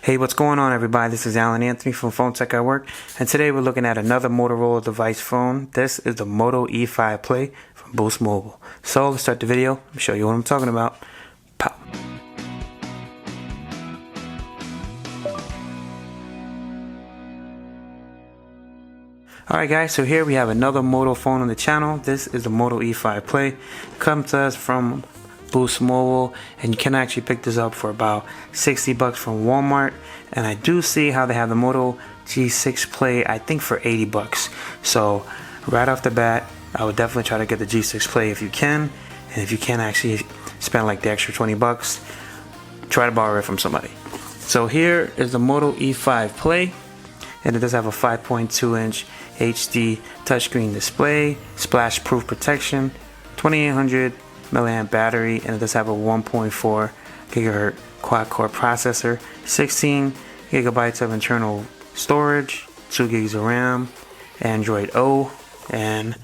Hey, what's going on, everybody? This is Alan Anthony from Phone Tech at Work, and today we're looking at another Motorola device phone. This is the Moto E5 Play from Boost Mobile. So let's start the video. Let me show you what I'm talking about. Pow. Alright guys, so here we have another Moto phone on the channel. This is the Moto E5 Play. It comes to us from Boost Mobile, and you can actually pick this up for about 60 bucks from Walmart. And I do see how they have the Moto G6 Play, I think for 80 bucks. So right off the bat, I would definitely try to get the G6 Play if you can. And if you can't actually spend like the extra 20 bucks, try to borrow it from somebody. So here is the Moto E5 Play, and it does have a 5.2 inch HD touchscreen display, splash proof protection, 2800 milliamp battery, and it does have a 1.4 gigahertz quad core processor, 16 gigabytes of internal storage, 2 gigs of RAM, Android O, and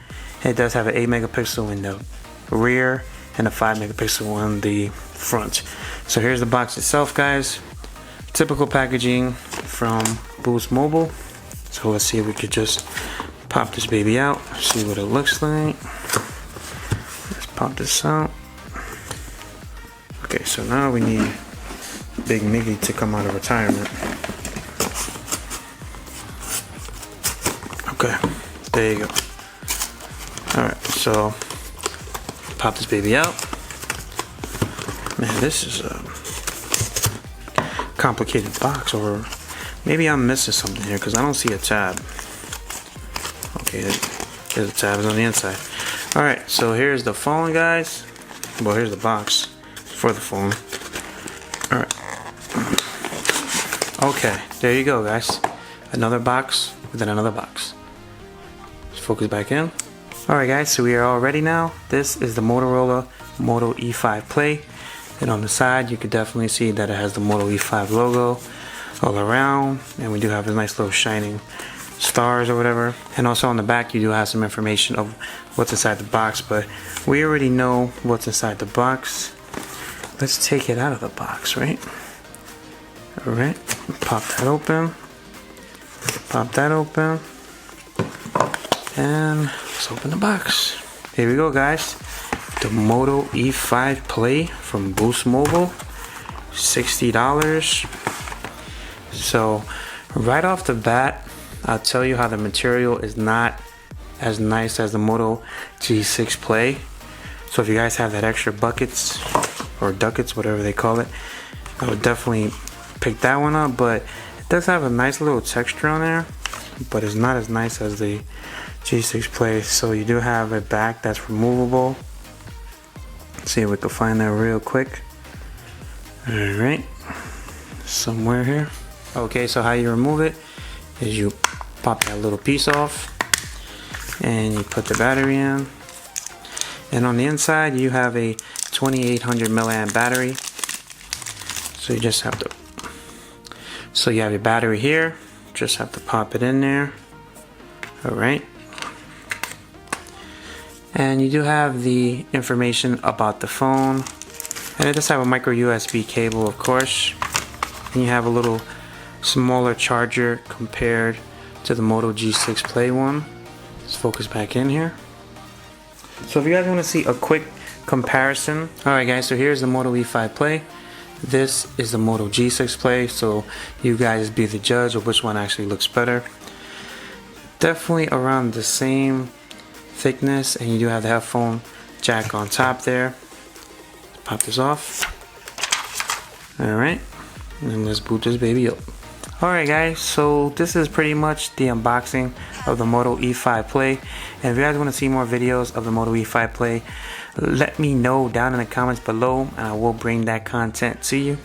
it does have an 8 megapixel in the rear and a 5 megapixel on the front. So here's the box itself, guys. Typical packaging from Boost Mobile. So let's see if we could just pop this baby out, see what it looks like. Let's pop this out. Okay, so now we need Big Miggy to come out of retirement. Okay, there you go. Alright, so pop this baby out. Man, this is a complicated box, or maybe I'm missing something here because I don't see a tab. Okay, there's the tabs on the inside. Alright, so here's the phone, guys. Well, here's the box for the phone. Alright. Okay, there you go, guys. Another box within another box. Let's focus back in. Alright, guys, so we are all ready now. This is the Motorola Moto E5 Play. And on the side, you can definitely see that it has the Moto E5 logo all around. And we do have a nice little shining stars or whatever. And also on the back, you do have some information of what's inside the box. But we already know what's inside the box. Let's take it out of the box, right? Alright, pop that open. Pop that open. And let's open the box. Here we go, guys. The Moto E5 Play from Boost Mobile. $60. So right off the bat, I'll tell you how the material is not as nice as the Moto G6 Play. So if you guys have that extra buckets or ducats, whatever they call it, I would definitely pick that one up. But it does have a nice little texture on there, but it's not as nice as the G6 Play. So you do have a back that's removable. Let's see if we can find that real quick. Alright, somewhere here. Okay, so how you remove it is you pop that little piece off and you put the battery in. And on the inside you have a 2800 milliamp battery. So you just have to, so you have your battery here, just have to pop it in there. Alright. And you do have the information about the phone. And it does have a micro USB cable, of course. And you have a little smaller charger compared to the Moto G6 Play one. Let's focus back in here. So if you guys want to see a quick comparison. Alright guys, so here's the Moto E5 Play. This is the Moto G6 Play. So you guys be the judge of which one actually looks better. Definitely around the same thickness, and you do have the headphone jack on top there. Pop this off. Alright, and let's boot this baby up. Alright guys, so this is pretty much the unboxing of the Moto E5 Play. And if you guys want to see more videos of the Moto E5 Play, let me know down in the comments below, and I will bring that content to you.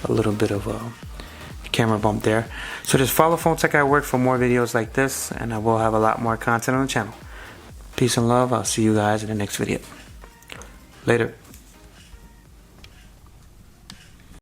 A little bit of a camera bump there. So just follow Phone Tech at Work for more videos like this, and I will have a lot more content on the channel. Peace and love. I'll see you guys in the next video. Later.